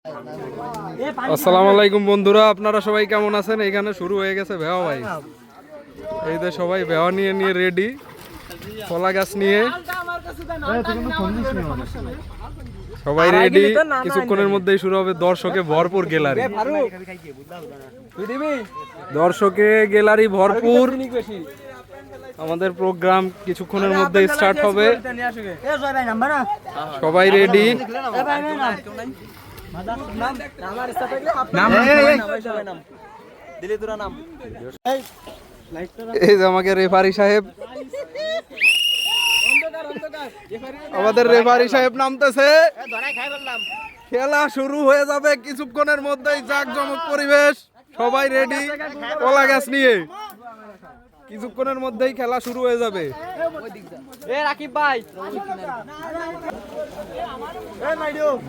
আসসালামু আলাইকুম বন্ধুরা, আপনারা সবাই কেমন আছেন? এখানে শুরু হয়ে গেছে ভেওয়া ভাই। এই যে সবাই ভেওয়া নিয়ে নিয়ে রেডি, কলা গাছ নিয়ে সবাই রেডি। কিছুক্ষণের মধ্যেই শুরু হবে দর্শকে ভরপুর গ্যালারি, দর্শকে গ্যালারি ভরপুর। আমাদের প্রোগ্রাম কিছুক্ষণের মধ্যে স্টার্ট হবে। সবাই রেডি। এই যে আমাকে রেফারি সাহেব, আমাদের রেফারি সাহেব নামতেছে। খেলা শুরু হয়ে যাবে কিছুক্ষণের মধ্যেই। জাঁকজমক পরিবেশ, সবাই রেডি কলা গাছ নিয়ে। কিছুক্ষণের মধ্যেই খেলা শুরু হয়ে যাবে।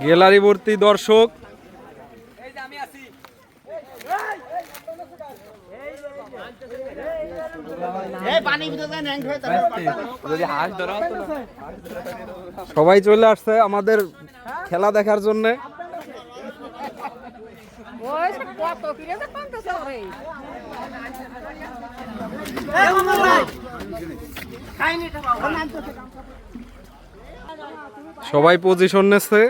গ্যালারি ভর্তি দর্শক। সবাই চলে আসছে আমাদের খেলা দেখার জন্য। সবাই পজিশন নিচ্ছে।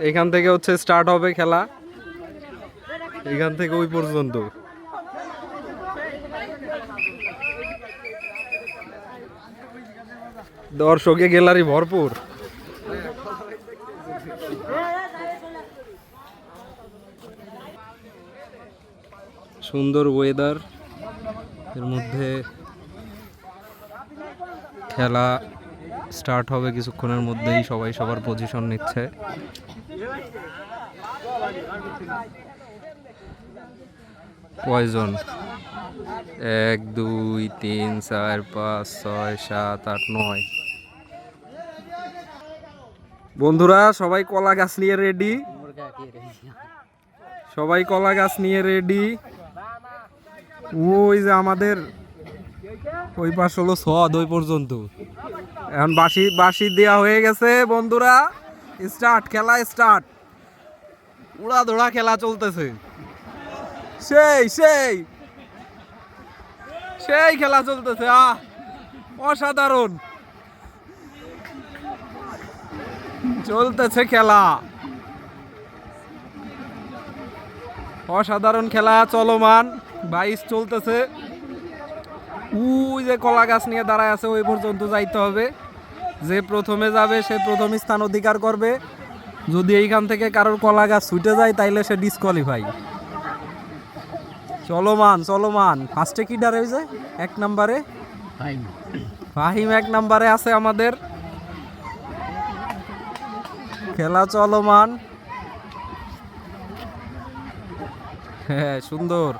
এখান থেকে হচ্ছে স্টার্ট হবে খেলা, এখান থেকে ওই পর্যন্ত। দর্শকে গ্যালারি ভরপুর। সুন্দর ওয়েদার, এর মধ্যে খেলা স্টার্ট হবে কিছুক্ষণের মধ্যেই। সবাই সবার পজিশন নিচ্ছে। কয়জন? 1 2 3 4 5 6 7 8 9। বন্ধুরা সবাই কলা গাছ নিয়ে রেডি, সবাই কলা গাছ নিয়ে রেডি। ওই যে আমাদের ওই পাশ হলো ছদ, ওই পর্যন্ত। এখন বাঁশি দেওয়া হয়ে গেছে। বন্ধুরা স্টার্ট, খেলা স্টার্ট। উড়া ধরা খেলা চলতেছে। সেই সেই সেই খেলা চলতেছে। অসাধারণ চলতেছে খেলা, অসাধারণ খেলা চলমান। 22 চলতেছে। ওই যে কলা গাছ নিয়ে দাঁড়ায় আছে, ওই পর্যন্ত যাইতে হবে। যে প্রথমে যাবে সে প্রথম স্থান অধিকার করবে। যদি এইখান থেকে কারোর কলা গাছ ছুটে যায় তাইলে সে ডিসকোয়ালিফাই। চলমান চলমান। ফার্স্টে কি ডার হয়েছে? 1 নম্বরে ফাহিম 1 নম্বরে আছে আমাদের। খেলা চলমান। হ্যাঁ, সুন্দর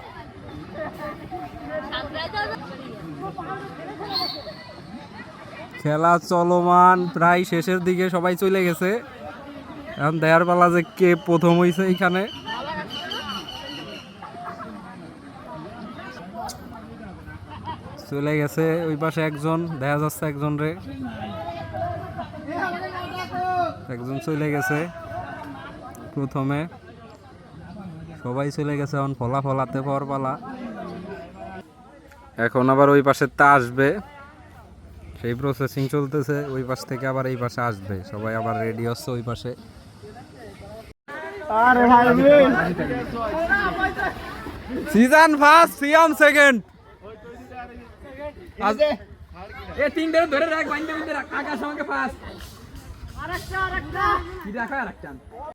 খেলা চলমান। প্রায় শেষের দিকে, সবাই চলে গেছে। এখন দেয়ার পালা যে কে প্রথম হয়েছে। এইখানে চলে গেছে ওই পাশে একজন, দেখা যাচ্ছে একজন রে, একজন চলে গেছে প্রথমে। সবাই চলে গেছে। এখন ফলাতে পাওয়ার পালা। এখন আবার ওই পাশে তা আসবে, সেই প্রসেসিং চলতেছে। ওই পাশ থেকে আবার এই পাশে আসবে। সবাই আবার রেডি হচ্ছে ওই পাশে। সিজন ফার্স্ট, সিয়াম সেকেন্ড। এ 3 ধরে রাখ, বাইন্দে রাখ। আকাশ আমাকে ফার্স্ট। আরেকটা কি রাখা আরেকটা।